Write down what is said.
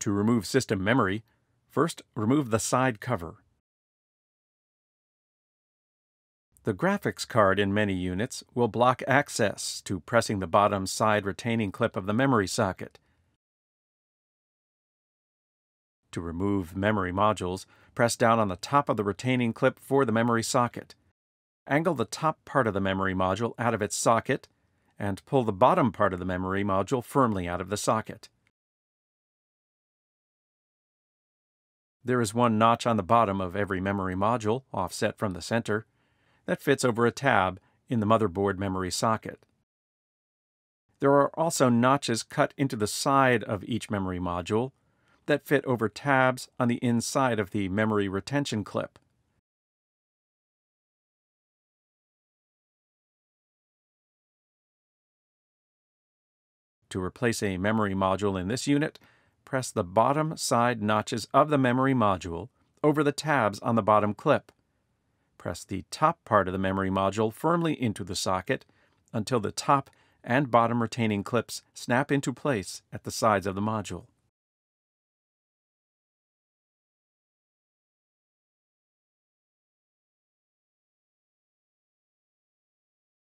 To remove system memory, first remove the side cover. The graphics card in many units will block access to pressing the bottom side retaining clip of the memory socket. To remove memory modules, press down on the top of the retaining clip for the memory socket. Angle the top part of the memory module out of its socket and pull the bottom part of the memory module firmly out of the socket. There is one notch on the bottom of every memory module, offset from the center, that fits over a tab in the motherboard memory socket. There are also notches cut into the side of each memory module that fit over tabs on the inside of the memory retention clip. To replace a memory module in this unit, press the bottom side notches of the memory module over the tabs on the bottom clip. Press the top part of the memory module firmly into the socket until the top and bottom retaining clips snap into place at the sides of the module.